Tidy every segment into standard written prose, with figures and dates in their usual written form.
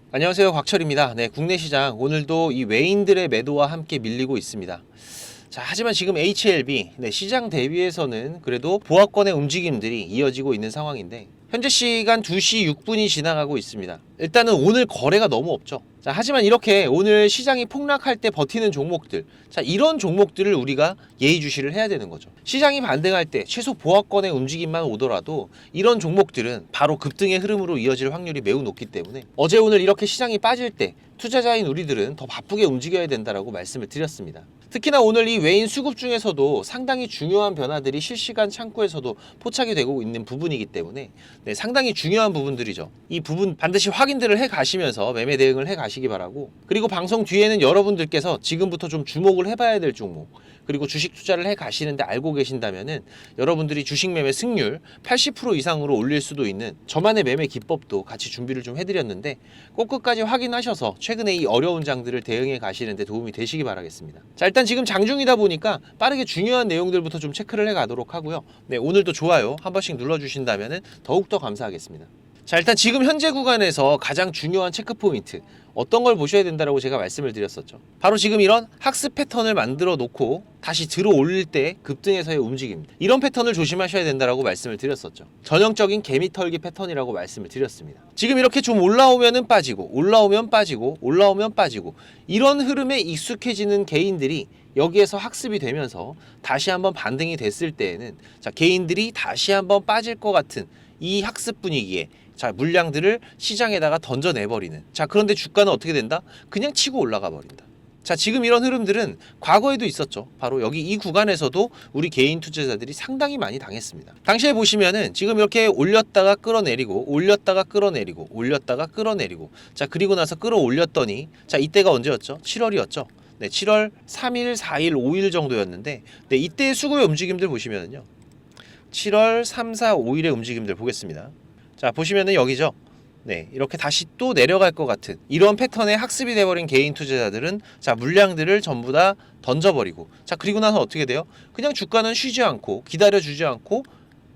안녕하세요, 곽철입니다. 네, 국내 시장 오늘도 이 외인들의 매도와 함께 밀리고 있습니다. 자, 하지만 지금 HLB 시장 대비해서는 그래도 보합권의 움직임들이 이어지고 있는 상황인데 현재 시간 2시 6분이 지나가고 있습니다. 일단은 오늘 거래가 너무 없죠. 자, 하지만 이렇게 오늘 시장이 폭락할 때 버티는 종목들, 자, 이런 종목들을 우리가 예의주시를 해야 되는 거죠. 시장이 반등할 때 최소 보합권의 움직임만 오더라도 이런 종목들은 바로 급등의 흐름으로 이어질 확률이 매우 높기 때문에 어제 오늘 이렇게 시장이 빠질 때 투자자인 우리들은 더 바쁘게 움직여야 된다라고 말씀을 드렸습니다. 특히나 오늘 이 외인 수급 중에서도 상당히 중요한 변화들이 실시간 창구에서도 포착이 되고 있는 부분이기 때문에 상당히 중요한 부분들이죠. 이 부분 반드시 확인들을 해 가시면서 매매 대응을 해 가시기 바라고, 그리고 방송 뒤에는 여러분들께서 지금부터 좀 주목을 해봐야 될 종목, 그리고 주식 투자를 해 가시는데 알고 계신다면은 여러분들이 주식 매매 승률 80% 이상으로 올릴 수도 있는 저만의 매매 기법도 같이 준비를 좀 해드렸는데 꼭 끝까지 확인하셔서 최근에 이 어려운 장들을 대응해 가시는데 도움이 되시기 바라겠습니다. 자, 일단 지금 장중이다 보니까 빠르게 중요한 내용들부터 좀 체크를 해 가도록 하고요. 네, 오늘도 좋아요 한 번씩 눌러주신다면은 더욱더 감사하겠습니다. 자, 일단 지금 현재 구간에서 가장 중요한 체크 포인트 어떤 걸 보셔야 된다라고 제가 말씀을 드렸었죠. 바로 지금 이런 학습 패턴을 만들어 놓고 다시 들어 올릴 때 급등에서의 움직임, 이런 패턴을 조심하셔야 된다라고 말씀을 드렸었죠. 전형적인 개미 털기 패턴이라고 말씀을 드렸습니다. 지금 이렇게 좀 올라오면은 빠지고 올라오면 빠지고 올라오면 빠지고 이런 흐름에 익숙해지는 개인들이 여기에서 학습이 되면서 다시 한번 반등이 됐을 때에는 자, 개인들이 다시 한번 빠질 것 같은 이 학습 분위기에 자, 물량들을 시장에다가 던져내버리는, 자, 그런데 주가는 어떻게 된다? 그냥 치고 올라가 버린다. 자, 지금 이런 흐름들은 과거에도 있었죠. 바로 여기 이 구간에서도 우리 개인 투자자들이 상당히 많이 당했습니다. 당시에 보시면은 지금 이렇게 올렸다가 끌어내리고 올렸다가 끌어내리고 올렸다가 끌어내리고, 자, 그리고 나서 끌어올렸더니 자, 이때가 언제였죠? 7월이었죠. 네, 7월 3일, 4일, 5일 정도였는데 네, 이때의 수급의 움직임들 보시면은요. 7월 3, 4, 5일의 움직임들 보겠습니다. 자, 보시면은 여기죠. 네, 이렇게 다시 또 내려갈 것 같은 이런 패턴에 학습이 돼버린 개인 투자자들은 자, 물량들을 전부 다 던져버리고, 자, 그리고 나서 어떻게 돼요? 그냥 주가는 쉬지 않고 기다려주지 않고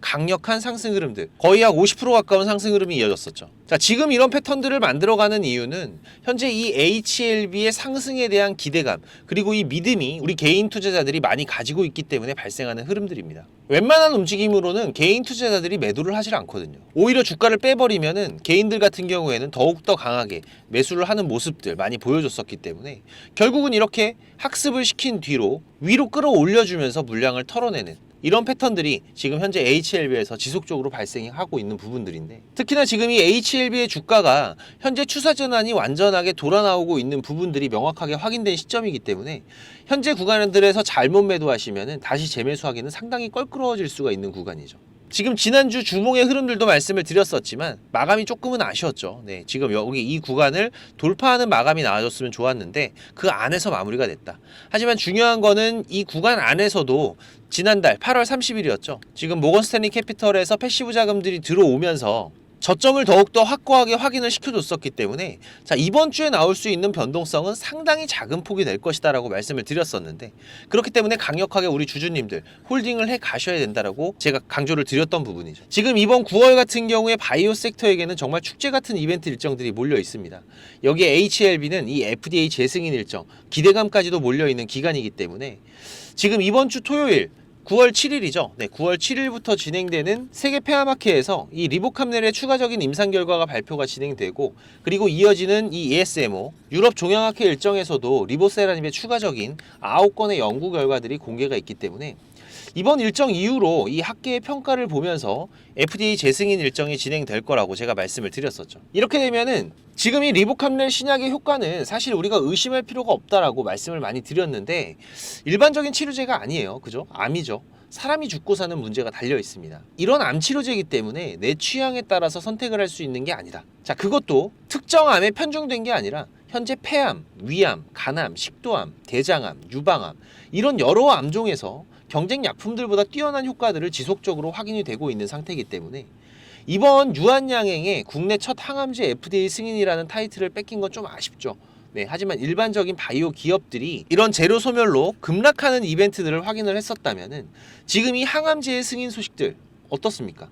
강력한 상승 흐름들, 거의 약 50% 가까운 상승 흐름이 이어졌었죠. 자, 지금 이런 패턴들을 만들어가는 이유는 현재 이 HLB의 상승에 대한 기대감, 그리고 이 믿음이 우리 개인 투자자들이 많이 가지고 있기 때문에 발생하는 흐름들입니다. 웬만한 움직임으로는 개인 투자자들이 매도를 하질 않거든요. 오히려 주가를 빼버리면은 개인들 같은 경우에는 더욱더 강하게 매수를 하는 모습들 많이 보여줬었기 때문에 결국은 이렇게 학습을 시킨 뒤로 위로 끌어올려주면서 물량을 털어내는 이런 패턴들이 지금 현재 HLB에서 지속적으로 발생하고 있는 부분들인데, 특히나 지금 이 HLB의 주가가 현재 추세 전환이 완전하게 돌아 나오고 있는 부분들이 명확하게 확인된 시점이기 때문에 현재 구간들에서 잘못 매도하시면 다시 재매수하기는 상당히 껄끄러워질 수가 있는 구간이죠. 지금 지난주 주봉의 흐름들도 말씀을 드렸었지만 마감이 조금은 아쉬웠죠. 네, 지금 여기 이 구간을 돌파하는 마감이 나와줬으면 좋았는데 그 안에서 마무리가 됐다. 하지만 중요한 거는 이 구간 안에서도 지난달 8월 30일이었죠. 지금 모건 스탠리 캐피털에서 패시브 자금들이 들어오면서 저점을 더욱더 확고하게 확인을 시켜줬었기 때문에 자, 이번 주에 나올 수 있는 변동성은 상당히 작은 폭이 될 것이다 라고 말씀을 드렸었는데, 그렇기 때문에 강력하게 우리 주주님들 홀딩을 해 가셔야 된다라고 제가 강조를 드렸던 부분이죠. 지금 이번 9월 같은 경우에 바이오 섹터에게는 정말 축제 같은 이벤트 일정들이 몰려 있습니다. 여기에 HLB는 이 FDA 재승인 일정, 기대감까지도 몰려있는 기간이기 때문에 지금 이번 주 토요일 9월 7일이죠. 네, 9월 7일부터 진행되는 세계 폐암학회에서 이 리보캄넬의 추가적인 임상 결과가 발표가 진행되고, 그리고 이어지는 이 ESMO 유럽 종양학회 일정에서도 리보세라님의 추가적인 9건의 연구 결과들이 공개가 있기 때문에 이번 일정 이후로 이 학계의 평가를 보면서 FDA 재승인 일정이 진행될 거라고 제가 말씀을 드렸었죠. 이렇게 되면은 지금 이 리보캄넬 신약의 효과는 사실 우리가 의심할 필요가 없다라고 말씀을 많이 드렸는데 일반적인 치료제가 아니에요. 그죠? 암이죠. 사람이 죽고 사는 문제가 달려 있습니다. 이런 암 치료제이기 때문에 내 취향에 따라서 선택을 할 수 있는 게 아니다. 자, 그것도 특정 암에 편중된 게 아니라 현재 폐암, 위암, 간암, 식도암, 대장암, 유방암 이런 여러 암종에서 경쟁 약품들보다 뛰어난 효과들을 지속적으로 확인이 되고 있는 상태이기 때문에 이번 유한양행의 국내 첫 항암제 FDA 승인이라는 타이틀을 뺏긴 건 좀 아쉽죠. 네, 하지만 일반적인 바이오 기업들이 이런 재료 소멸로 급락하는 이벤트들을 확인을 했었다면은 지금 이 항암제의 승인 소식들 어떻습니까?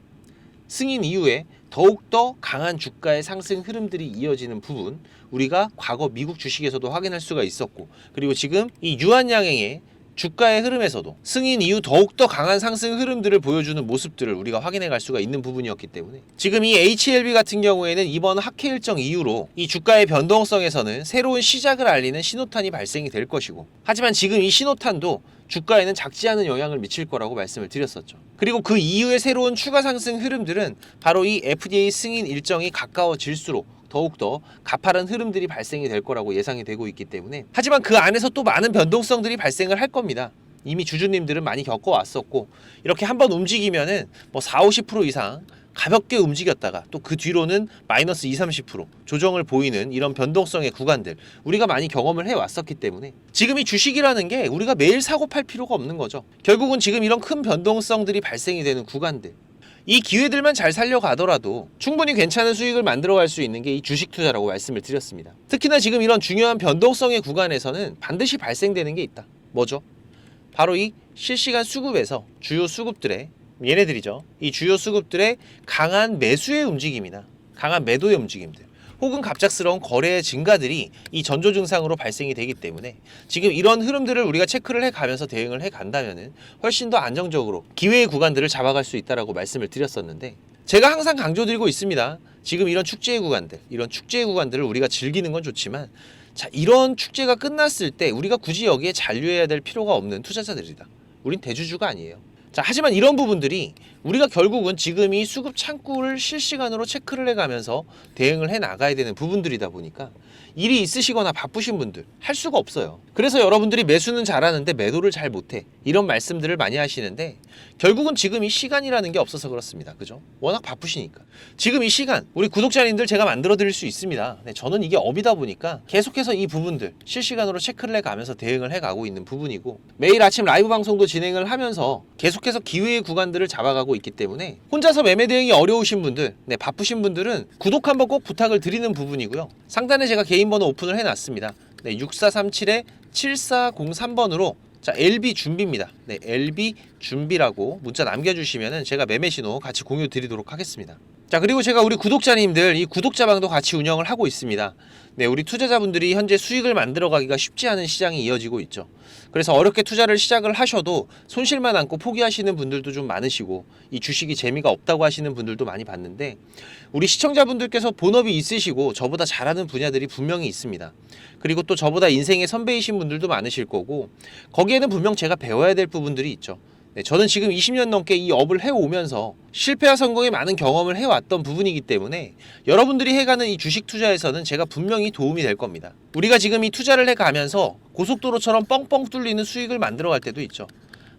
승인 이후에 더욱더 강한 주가의 상승 흐름들이 이어지는 부분, 우리가 과거 미국 주식에서도 확인할 수가 있었고, 그리고 지금 이 유한양행의 주가의 흐름에서도 승인 이후 더욱더 강한 상승 흐름들을 보여주는 모습들을 우리가 확인해 갈 수가 있는 부분이었기 때문에 지금 이 HLB 같은 경우에는 이번 학회 일정 이후로 이 주가의 변동성에서는 새로운 시작을 알리는 신호탄이 발생이 될 것이고, 하지만 지금 이 신호탄도 주가에는 작지 않은 영향을 미칠 거라고 말씀을 드렸었죠. 그리고 그 이후의 새로운 추가 상승 흐름들은 바로 이 FDA 승인 일정이 가까워질수록 더욱더 가파른 흐름들이 발생이 될 거라고 예상이 되고 있기 때문에, 하지만 그 안에서 또 많은 변동성들이 발생을 할 겁니다. 이미 주주님들은 많이 겪어왔었고, 이렇게 한번 움직이면은 뭐 40-50% 이상 가볍게 움직였다가 또 그 뒤로는 마이너스 20-30% 조정을 보이는 이런 변동성의 구간들 우리가 많이 경험을 해왔었기 때문에 지금 이 주식이라는 게 우리가 매일 사고 팔 필요가 없는 거죠. 결국은 지금 이런 큰 변동성들이 발생이 되는 구간들, 이 기회들만 잘 살려가더라도 충분히 괜찮은 수익을 만들어갈 수 있는 게 이 주식 투자라고 말씀을 드렸습니다. 특히나 지금 이런 중요한 변동성의 구간에서는 반드시 발생되는 게 있다. 뭐죠? 바로 이 실시간 수급에서 주요 수급들의, 얘네들이죠, 이 주요 수급들의 강한 매수의 움직임이나 강한 매도의 움직임들, 혹은 갑작스러운 거래의 증가들이 이 전조 증상으로 발생이 되기 때문에 지금 이런 흐름들을 우리가 체크를 해가면서 대응을 해간다면은 훨씬 더 안정적으로 기회의 구간들을 잡아갈 수 있다라고 말씀을 드렸었는데, 제가 항상 강조드리고 있습니다. 지금 이런 축제의 구간들, 이런 축제의 구간들을 우리가 즐기는 건 좋지만, 자, 이런 축제가 끝났을 때 우리가 굳이 여기에 잔류해야 될 필요가 없는 투자자들이다. 우린 대주주가 아니에요. 자, 하지만 이런 부분들이 우리가 결국은 지금 이 수급 창구를 실시간으로 체크를 해가면서 대응을 해 나가야 되는 부분들이다 보니까 일이 있으시거나 바쁘신 분들 할 수가 없어요. 그래서 여러분들이 매수는 잘하는데 매도를 잘 못해, 이런 말씀들을 많이 하시는데, 결국은 지금 이 시간이라는 게 없어서 그렇습니다. 그죠? 워낙 바쁘시니까. 지금 이 시간 우리 구독자님들 제가 만들어 드릴 수 있습니다. 네, 저는 이게 업이다 보니까 계속해서 이 부분들 실시간으로 체크를 해가면서 대응을 해가고 있는 부분이고, 매일 아침 라이브 방송도 진행을 하면서 계속해서 기회의 구간들을 잡아가고 있기 때문에 혼자서 매매 대응이 어려우신 분들, 네, 바쁘신 분들은 구독 한번 꼭 부탁을 드리는 부분이고요. 상단에 제가 개인 번호 오픈을 해놨습니다. 네, 6437-7403번으로 자, LB 준비입니다. 네, LB 준비라고 문자 남겨주시면은 제가 매매 신호 같이 공유 드리도록 하겠습니다. 자, 그리고 제가 우리 구독자님들 이 구독자방도 같이 운영을 하고 있습니다. 네, 우리 투자자분들이 현재 수익을 만들어가기가 쉽지 않은 시장이 이어지고 있죠. 그래서 어렵게 투자를 시작을 하셔도 손실만 안고 포기하시는 분들도 좀 많으시고, 이 주식이 재미가 없다고 하시는 분들도 많이 봤는데, 우리 시청자분들께서 본업이 있으시고 저보다 잘하는 분야들이 분명히 있습니다. 그리고 또 저보다 인생의 선배이신 분들도 많으실 거고, 거기에는 분명 제가 배워야 될 부분들이 있죠. 네, 저는 지금 20년 넘게 이 업을 해오면서 실패와 성공에 많은 경험을 해왔던 부분이기 때문에 여러분들이 해가는 이 주식 투자에서는 제가 분명히 도움이 될 겁니다. 우리가 지금 이 투자를 해가면서 고속도로처럼 뻥뻥 뚫리는 수익을 만들어갈 때도 있죠.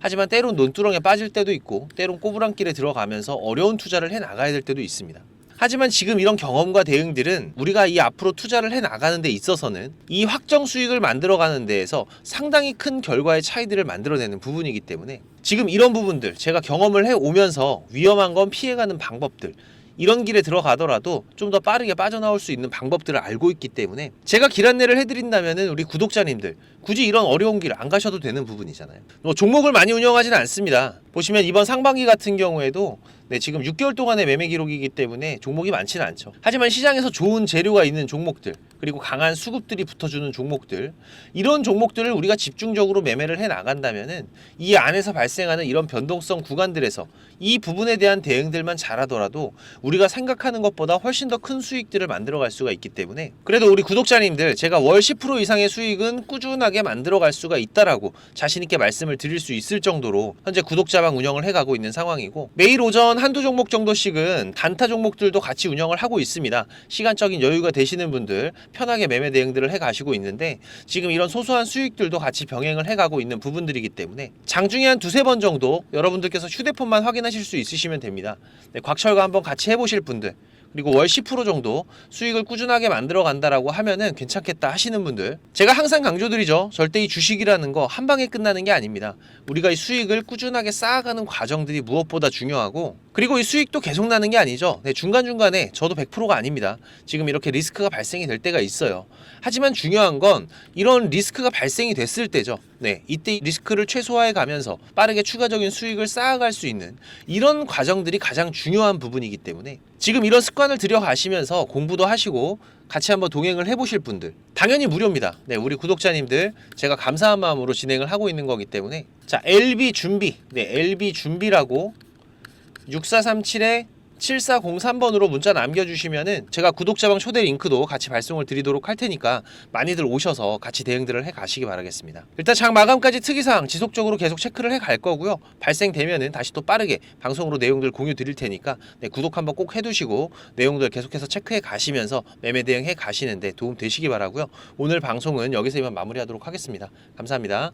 하지만 때론 논두렁에 빠질 때도 있고, 때론 꼬부랑길에 들어가면서 어려운 투자를 해나가야 될 때도 있습니다. 하지만 지금 이런 경험과 대응들은 우리가 이 앞으로 투자를 해나가는 데 있어서는 이 확정 수익을 만들어가는 데에서 상당히 큰 결과의 차이들을 만들어내는 부분이기 때문에 지금 이런 부분들 제가 경험을 해오면서 위험한 건 피해가는 방법들, 이런 길에 들어가더라도 좀 더 빠르게 빠져나올 수 있는 방법들을 알고 있기 때문에 제가 길 안내를 해드린다면은 우리 구독자님들 굳이 이런 어려운 길 안 가셔도 되는 부분이잖아요. 뭐 종목을 많이 운영하지는 않습니다. 보시면 이번 상반기 같은 경우에도 네, 지금 6개월 동안의 매매 기록이기 때문에 종목이 많지는 않죠. 하지만 시장에서 좋은 재료가 있는 종목들, 그리고 강한 수급들이 붙어주는 종목들, 이런 종목들을 우리가 집중적으로 매매를 해 나간다면은 이 안에서 발생하는 이런 변동성 구간들에서 이 부분에 대한 대응들만 잘하더라도 우리가 생각하는 것보다 훨씬 더 큰 수익들을 만들어갈 수가 있기 때문에, 그래도 우리 구독자님들 제가 월 10% 이상의 수익은 꾸준하게 만들어갈 수가 있다라고 자신있게 말씀을 드릴 수 있을 정도로 현재 구독자방 운영을 해가고 있는 상황이고, 매일 오전 한두 종목 정도씩은 단타 종목들도 같이 운영을 하고 있습니다. 시간적인 여유가 되시는 분들 편하게 매매 대응들을 해가시고 있는데, 지금 이런 소소한 수익들도 같이 병행을 해가고 있는 부분들이기 때문에 장중에 한 두세 번 정도 여러분들께서 휴대폰만 확인하실 수 있으시면 됩니다. 네, 곽철과 한번 같이 해보실 분들, 그리고 월 10% 정도 수익을 꾸준하게 만들어 간다라고 하면은 괜찮겠다 하시는 분들, 제가 항상 강조드리죠. 절대 이 주식이라는 거 한 방에 끝나는 게 아닙니다. 우리가 이 수익을 꾸준하게 쌓아가는 과정들이 무엇보다 중요하고, 그리고 이 수익도 계속 나는 게 아니죠. 네, 중간중간에 저도 100%가 아닙니다. 지금 이렇게 리스크가 발생이 될 때가 있어요. 하지만 중요한 건 이런 리스크가 발생이 됐을 때죠. 네, 이때 리스크를 최소화해 가면서 빠르게 추가적인 수익을 쌓아갈 수 있는 이런 과정들이 가장 중요한 부분이기 때문에 지금 이런 습관을 들여가시면서 공부도 하시고 같이 한번 동행을 해보실 분들 당연히 무료입니다. 네, 우리 구독자님들 제가 감사한 마음으로 진행을 하고 있는 거기 때문에 자, LB 준비, 네, LB 준비라고 6437-7403번으로 문자 남겨주시면은 제가 구독자방 초대 링크도 같이 발송을 드리도록 할 테니까 많이들 오셔서 같이 대응들을 해 가시기 바라겠습니다. 일단 장 마감까지 특이사항 지속적으로 계속 체크를 해 갈 거고요. 발생되면은 다시 또 빠르게 방송으로 내용들 공유 드릴 테니까 네, 구독 한번 꼭 해두시고 내용들 계속해서 체크해 가시면서 매매 대응해 가시는데 도움 되시기 바라고요. 오늘 방송은 여기서 이만 마무리하도록 하겠습니다. 감사합니다.